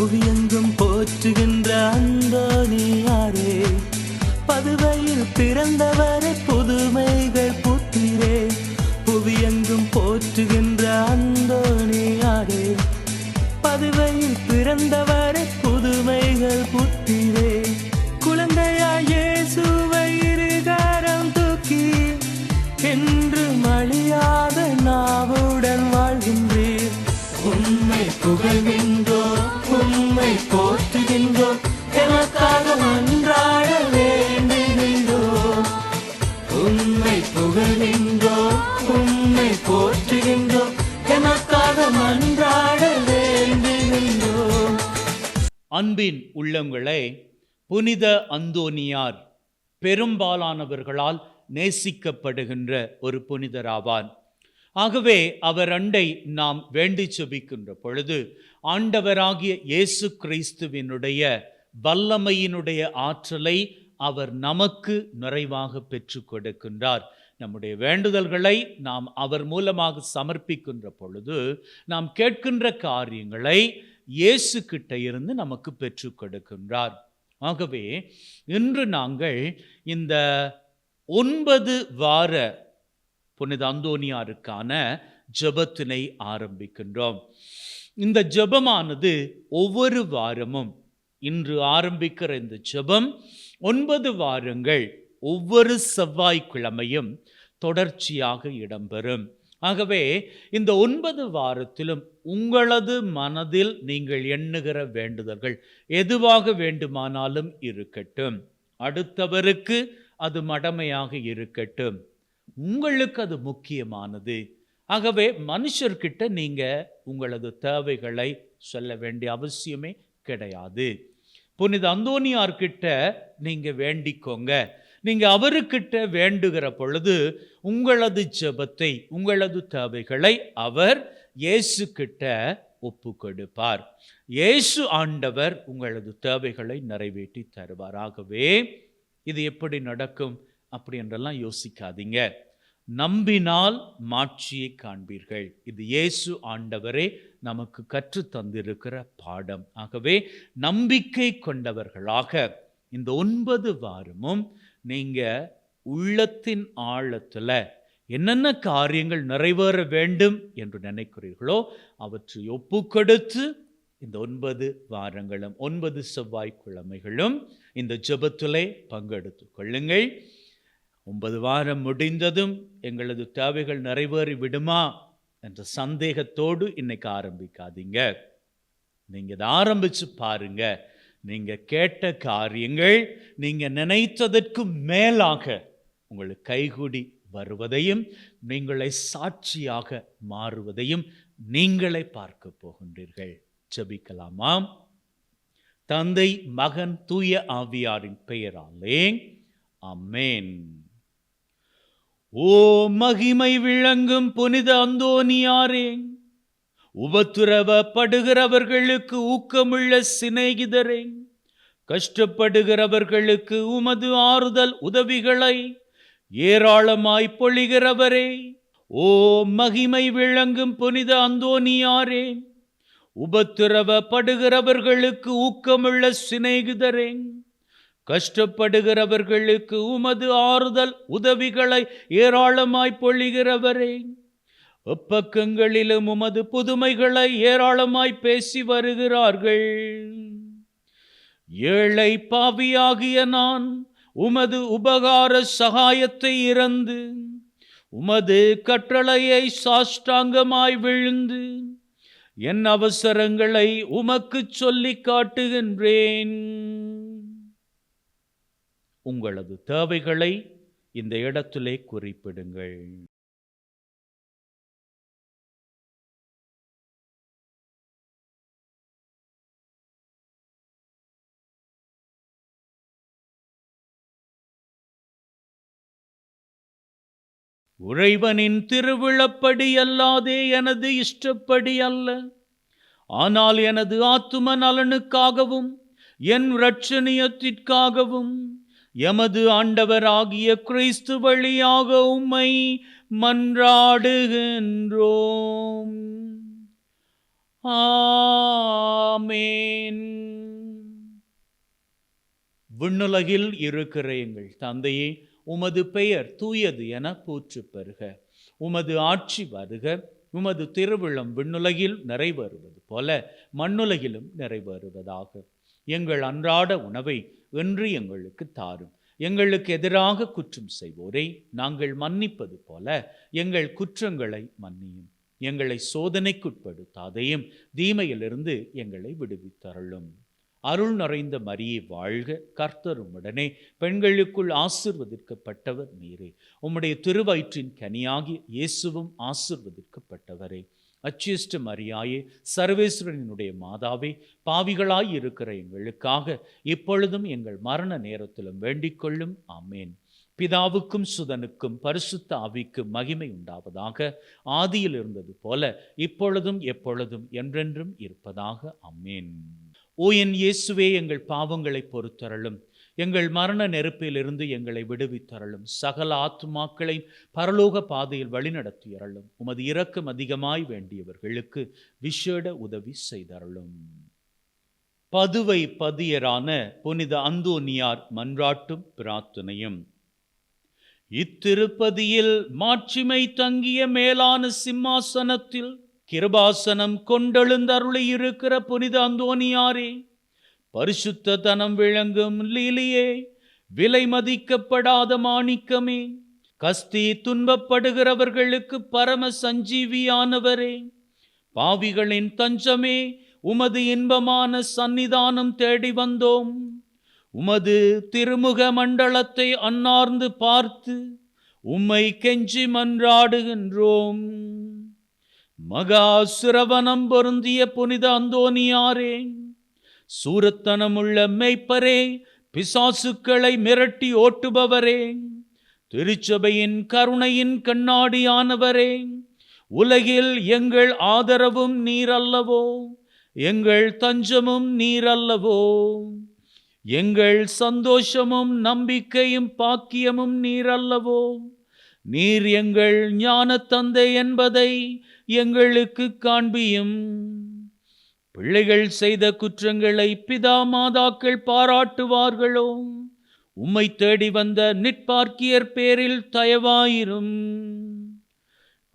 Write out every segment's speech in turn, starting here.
புவியெங்கும் போற்றுகின்ற அந்தோணியாரே, பதுவையில் பிறந்தவரை புதுமைகள் புத்திரே. புவியெங்கும் போற்றுகின்ற அந்தோணியாரே, பதுவையில் பிறந்தவரை புதுமைகள் புத்திரே. குழந்தையாய் இயேசுவை இருகரம் தூக்கி என்று மழியாத நாவுடன் வாழ்கின்றீர். உம்மை புகழ்கின்றோம், உம்மை போற்றுகின்றோம், எமக்காக மன்றாட வேண்டுகின்றோம். உம்மை புகழ்கின்றோம், உம்மை போற்றுகின்றோம், எமக்காக மன்றாட வேண்டுகின்றோம். அன்பின் உள்ளங்களே, புனித அந்தோனியார் பெரும்பாலானவர்களால் நேசிக்கப்படுகின்ற ஒரு புனிதராவார். ஆகவே அவர் அண்டை நாம் வேண்டி செபிக்கின்ற பொழுது ஆண்டவராகிய இயேசு கிறிஸ்துவினுடைய வல்லமையினுடைய ஆற்றலை அவர் நமக்கு நிறைவாக பெற்று கொடுக்கின்றார். நம்முடைய வேண்டுதல்களை நாம் அவர் மூலமாக சமர்ப்பிக்கின்ற பொழுது நாம் கேட்கின்ற காரியங்களை இயேசு கிட்ட இருந்து நமக்கு பெற்று கொடுக்கின்றார். ஆகவே இன்று நாங்கள் இந்த 9 வார புனித அந்தோனியாருக்கான ஜெபத்தினை ஆரம்பிக்கின்றோம். இந்த ஜெபமானது ஒவ்வொரு வாரமும், இன்று ஆரம்பிக்கிற இந்த ஜெபம் 9 வாரங்கள் ஒவ்வொரு செவ்வாய்க்கிழமையும் தொடர்ச்சியாக இடம்பெறும். ஆகவே இந்த 9 வாரத்திலும் உங்களது மனதில் நீங்கள் எண்ணுகிற வேண்டுதல்கள் எதுவாக வேண்டுமானாலும் இருக்கட்டும், அடுத்தவருக்கு அது மடமையாக இருக்கட்டும், உங்களுக்கு அது முக்கியமானது. ஆகவே மனுஷர்கிட்ட நீங்க உங்களது தேவைகளை சொல்ல வேண்டிய அவசியமே கிடையாது. புனித அந்தோனியார்கிட்ட நீங்க வேண்டிக்கோங்க. நீங்க அவருக்கிட்ட வேண்டுகிற பொழுது உங்களது ஜெபத்தை, உங்களது தேவைகளை அவர் இயேசு கிட்ட ஒப்பு கொடுப்பார். இயேசு ஆண்டவர் உங்களது தேவைகளை நிறைவேற்றி தருவார். ஆகவே இது எப்படி நடக்கும் அப்படி என்றெல்லாம் யோசிக்காதீங்க. நம்பினால் மாட்சியை காண்பீர்கள். இது இயேசு ஆண்டவரே நமக்கு கற்று தந்திருக்கிற பாடம். ஆகவே நம்பிக்கை கொண்டவர்களாக இந்த 9 வாரமும் நீங்க உள்ளத்தின் ஆழத்துல என்னென்ன காரியங்கள் நிறைவேற வேண்டும் என்று நினைக்கிறீர்களோ அவற்றை ஒப்பு கொடுத்து இந்த 9 வாரங்களும் 9 செவ்வாய்க்கிழமைகளும் இந்த ஜெபத்திலே பங்கெடுத்து கொள்ளுங்கள். 9 வாரம் முடிந்ததும் எங்களது தேவைகள் நிறைவேறி விடுமா என்ற சந்தேகத்தோடு இன்னைக்கு ஆரம்பிக்காதீங்க. நீங்க இதை ஆரம்பிச்சு பாருங்க. நீங்க கேட்ட காரியங்கள் நீங்க நினைத்ததற்கு மேலாக உங்களுக்கு கைகூடி வருவதையும் நீங்களே சாட்சியாக மாறுவதையும் நீங்களே பார்க்க போகின்றீர்கள். ஜெபிக்கலாமா? தந்தை, மகன், தூய ஆவியாரின் பெயராலே ஆமென். ஓ மகிமை விளங்கும் புனித அந்தோனியாரே, உபத்திரவப்படுகிறவர்களுக்கு ஊக்கமுள்ள சிநேகிதரே, கஷ்டப்படுகிறவர்களுக்கு உமது ஆறுதல் உதவிகளை ஏராளமாய் பொழிகிறவரே, ஓ மகிமை விளங்கும் புனித அந்தோனியாரே, உபத்திரவப்படுகிறவர்களுக்கு ஊக்கமுள்ள சிநேகிதரே, கஷ்டப்படுகிறவர்களுக்கு உமது ஆறுதல் உதவிகளை ஏராளமாய் பொழிகிறவரே, எப்பக்கங்களிலும் உமது புதுமைகளை ஏராளமாய் பேசி வருகிறார்கள். ஏழை பாவியாகிய நான் உமது உபகார சகாயத்தை இறந்து உமது கட்டளையை சாஷ்டாங்கமாய் விழுந்து என் அவசரங்களை உமக்கு சொல்லி காட்டுகின்றேன். உங்களது தேவைகளை இந்த இடத்திலே குறிப்பிடுங்கள். இறைவனின் திருவிழப்படி அல்லாதே எனது இஷ்டப்படி அல்ல, ஆனால் எனது ஆத்தும நலனுக்காகவும் என் இரட்சணியத்திற்காகவும் எமது ஆண்டவராகிய கிறிஸ்து வழியாக உம்மை மன்றாடுகின்றோம். ஆமென். விண்ணுலகில் இருக்கிற எங்கள் தந்தையே, உமது பெயர் தூயது என போற்றப் பெறுக. உமது ஆட்சி வருக. உமது திருவிழம் விண்ணுலகில் நிறைவேறுவது போல மண்ணுலகிலும் நிறைவேறுவதாக. எங்கள் அன்றாட உணவை இன்று எங்களுக்கு தாரும். எங்களுக்கு எதிராக குற்றம் செய்வோரை நாங்கள் மன்னிப்பது போல எங்கள் குற்றங்களை மன்னியும். எங்களை சோதனைக்குட்படுத்தாதையும் தீமையிலிருந்து எங்களை விடுவித்தருளும். அருள் நிறைந்த மரியே வாழ்க, கர்த்தர் உம்முடனே, பெண்களுக்குள் ஆசீர்வதிக்கப்பட்டவர் நீரே. உம்முடைய திருவயிற்றின் கனியாகி இயேசுவும் ஆசீர்வதிக்கப்பட்டவரே. அச்சிஷ்ட மரியாயே, சர்வேஸ்வரனுடைய மாதாவே, பாவிகளாய் இருக்கிற எங்களுக்காக இப்பொழுதும் எங்கள் மரண நேரத்திலும் வேண்டிக் கொள்ளும். ஆமேன். பிதாவுக்கும் சுதனுக்கும் பரிசுத்த ஆவிக்கும் மகிமை உண்டாவதாக. ஆதியில் இருந்தது போல இப்பொழுதும் எப்பொழுதும் என்றென்றும் இருப்பதாக. ஆமேன். ஓ என் இயேசுவே, எங்கள் பாவங்களை பொறுத்தருளும். எங்கள் மரண நெருப்பிலிருந்து எங்களை விடுவித்தருளும். சகல ஆத்துமாக்களை பரலோக பாதையில் வழிநடத்தியருளும். உமது இரக்கம் அதிகமாய் வேண்டியவர்களுக்கு விசேட உதவி செய்தருளும். பதுவை பதியரான புனித அந்தோனியார் மன்றாட்டும் பிரார்த்தனையும். இத்திருப்பதியில் மாட்சிமை தங்கிய மேலான சிம்மாசனத்தில் கிருபாசனம் கொண்டெழுந்தருளி இருக்கிற புனித அந்தோனியாரே, பரிசுத்த தனம் விளங்கும் லீலியே, விலை மதிக்கப்படாத மாணிக்கமே, கஸ்தி துன்பப்படுகிறவர்களுக்கு பரம சஞ்சீவியானவரே, பாவிகளின் தஞ்சமே, உமது இன்பமான சந்நிதானம் தேடி வந்தோம். உமது திருமுக மண்டலத்தை அன்னார்ந்து பார்த்து உம்மை கெஞ்சி மன்றாடுகின்றோம். மகா சிரவணம் பொருந்திய புனித அந்தோனியாரே, சூரத்தனமுள்ள மெய்ப்பரே, பிசாசுக்களை மிரட்டி ஓட்டுபவரே, திருச்சபையின் கருணையின் கண்ணாடியானவரே, உலகில் எங்கள் ஆதரவும் நீரல்லவோ, எங்கள் தஞ்சமும் நீரல்லவோ, எங்கள் சந்தோஷமும் நம்பிக்கையும் பாக்கியமும் நீரல்லவோ. நீர் எங்கள் ஞான தந்தை என்பதை எங்களுக்கு காண்பியும். பிள்ளைகள் செய்த குற்றங்களை பிதா மாதாக்கள் பாராட்டுவார்களோ? உம்மை தேடி வந்த நிற்பார்க்கியர் பேரில் தயவாயிரும்.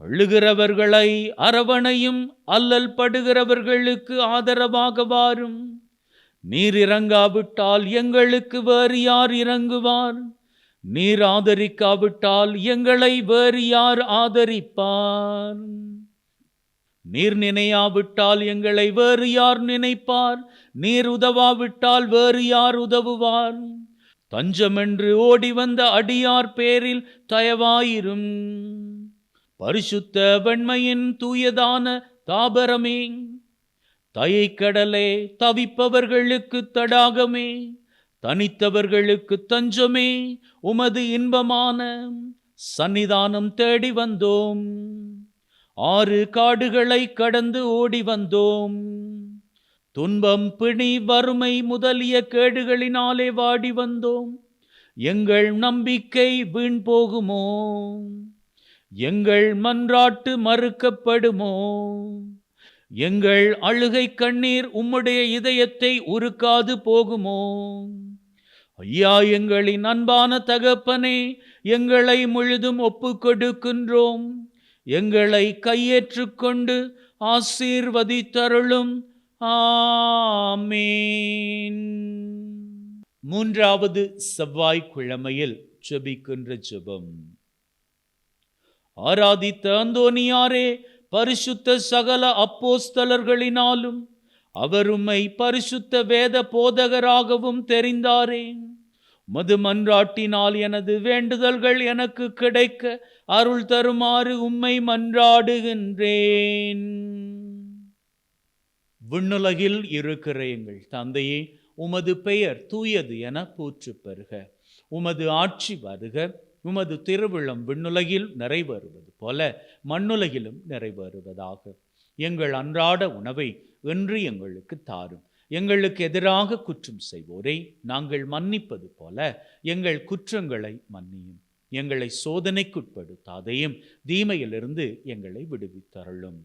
அழுகிறவர்களை அரவணையும், அல்லல் படுகிறவர்களுக்கு ஆதரவாக வாரும். நீர் இறங்காவிட்டால் எங்களுக்கு வேறு யார் இறங்குவார்? நீர் ஆதரிக்காவிட்டால் எங்களை வேறு யார் ஆதரிப்பார்? நீர் நினையாவிட்டால் எங்களை வேறு யார் நினைப்பார்? நீர் உதவாவிட்டால் வேறு யார் உதவுவார்? தஞ்சமென்று ஓடி வந்த அடியார் பேரில் தயவாயிரும். பரிசுத்த வெண்மையின் தூயதான தாபரமே, தயைக்கடலே, தவிப்பவர்களுக்கு தடாகமே, தனித்தவர்களுக்கு தஞ்சமே, உமது இன்பமான சந்நிதானம் தேடி வந்தோம். 6 காடுகளை கடந்து ஓடி வந்தோம். துன்பம், பிணி, வறுமை முதலிய கேடுகளினாலே வாடி வந்தோம். எங்கள் நம்பிக்கை வீண் போகுமோ? எங்கள் மன்றாட்டு மறுக்கப்படுமோ? எங்கள் அழுகை கண்ணீர் உம்முடைய இதயத்தை உருக்காது போகுமோ? ஐயா, எங்களின் அன்பான தகப்பனே, எங்களை முழுதும் ஒப்புக்கொடுக்கின்றோம். எங்களை கையேற்றுக்கொண்டு ஆசீர்வதித்தருளும். ஆமேன். 3வது செவ்வாய்க்கிழமையில் ஜெபிக்கின்ற ஜெபம். ஆராதித்த அந்தோனியாரே, பரிசுத்த சகல அப்போஸ்தலர்களினாலும் அவர் உம்மை பரிசுத்த வேத போதகராகவும் தெரிந்தாரே. உமது மன்றாட்டினால் எனது வேண்டுதல்கள் எனக்கு கிடைக்க அருள் தருமாறு உம்மை மன்றாடுகின்றேன். விண்ணுலகில் இருக்கிற எங்கள் தந்தையே, உமது பெயர் தூயது என போற்றப் பெறுக. உமது ஆட்சி வருக. உமது திருவிழம் விண்ணுலகில் நிறைவேறுவது போல மண்ணுலகிலும் நிறைவேறுவதாக. எங்கள் அன்றாட உணவை இன்று எங்களுக்கு தாரும். எங்களுக்கு எதிராக குற்றம் செய்வோரை நாங்கள் மன்னிப்பது போல எங்கள் குற்றங்களை மன்னியும். எங்களை சோதனைக்குட்படுத்தாதையும் தீமையிலிருந்து எங்களை விடுவித்தருளும்.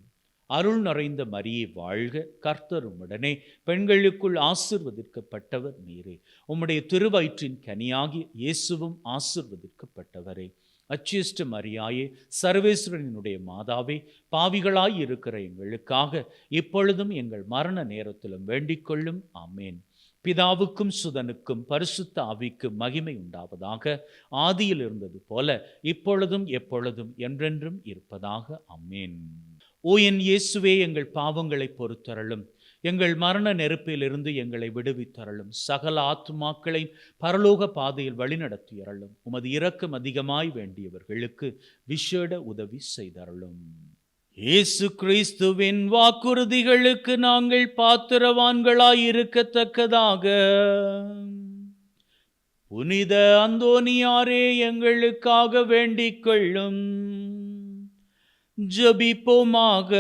அருள் நிறைந்த மரியே வாழ்க, கர்த்தர் உம்முடனே, பெண்களுக்குள் ஆசீர்வதிக்கப்பட்டவர் நீரே. உம்முடைய திருவயிற்றின் கனியாகி இயேசுவும் ஆசீர்வதிக்கப்பட்டவரே. அச்சிஷ்ட மரியாயே, சர்வேஸ்வரனுடைய மாதாவே, பாவிகளாய் இருக்கிற எங்களுக்காக இப்பொழுதும் எங்கள் மரண நேரத்திலும் வேண்டிக் கொள்ளும். ஆமேன். பிதாவுக்கும் சுதனுக்கும் பரிசுத்த ஆவிக்கும் மகிமை உண்டாவதாக. ஆதியில் இருந்தது போல இப்பொழுதும் எப்பொழுதும் என்றென்றும் இருப்பதாக. ஆமேன். ஓ என் இயேசுவே, எங்கள் பாவங்களை பொறுத்தருளும், எங்கள் மரண நெருப்பிலிருந்து எங்களை விடுவித்தருளும், சகல ஆத்துமாக்களை பரலோக பாதையில் வழிநடத்தியருளும், உமது இரக்கம் அதிகமாய் வேண்டியவர்களுக்கு விசேட உதவி செய்தருளும். இயேசு கிறிஸ்துவின் வாக்குறுதிகளுக்கு நாங்கள் பாத்திரவான்களாய் இருக்கத்தக்கதாக புனித அந்தோனியாரே எங்களுக்காக வேண்டிக் கொள்ளும். ஜெபிப்போமாக.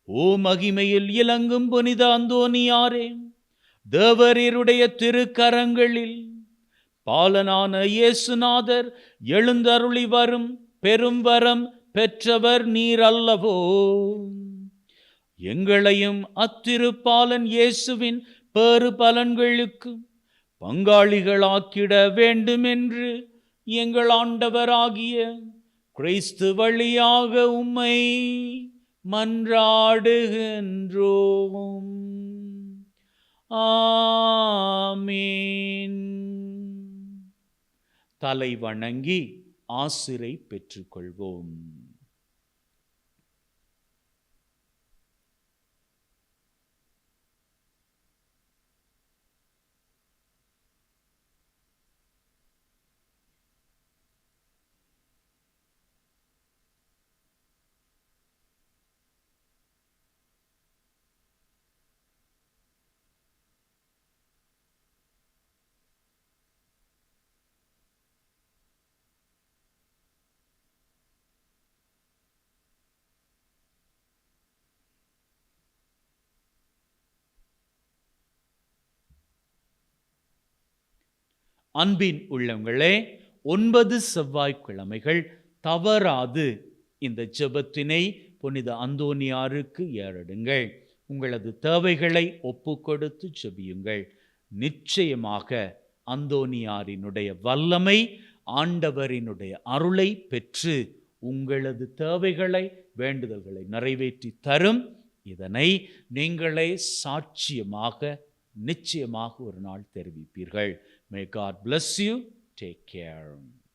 ஓ மகிமையில் இலங்கும் புனித அந்தோனியாரே, தேவரீருடைய திருக்கரங்களில் பாலனான இயேசுநாதர் எழுந்தருளி வரும் பெரும் வரம் பெற்றவர் நீர் அல்லவோ? எங்களையும் அத்திருப்பாலன் இயேசுவின் பேறு பலன்களுக்கு பங்காளிகளாக்கிட வேண்டும் என்று எங்கள் ஆண்டவராகிய கிறிஸ்து வழியாக உம்மை மன்றாடுகின்றோம். ஆமீன். தலை வணங்கி ஆசிரை பெற்றுக்கொள்வோம். அன்பின் உள்ளங்களே, 9 செவ்வாய்க்கிழமைகள் தவறாது இந்த ஜெபத்தினை புனித அந்தோனியாருக்கு ஏறெடுங்கள். உங்களது தேவைகளை ஒப்புக்கொடுத்து ஜெபியுங்கள். நிச்சயமாக அந்தோனியாரினுடைய வல்லமை, ஆண்டவரினுடைய அருளை பெற்று உங்களது தேவைகளை, வேண்டுதல்களை நிறைவேற்றி தரும். இதனை நீங்களே சாட்சியமாக நிச்சயமாக ஒரு நாள் தெரிவிப்பீர்கள். May God bless you. Take care.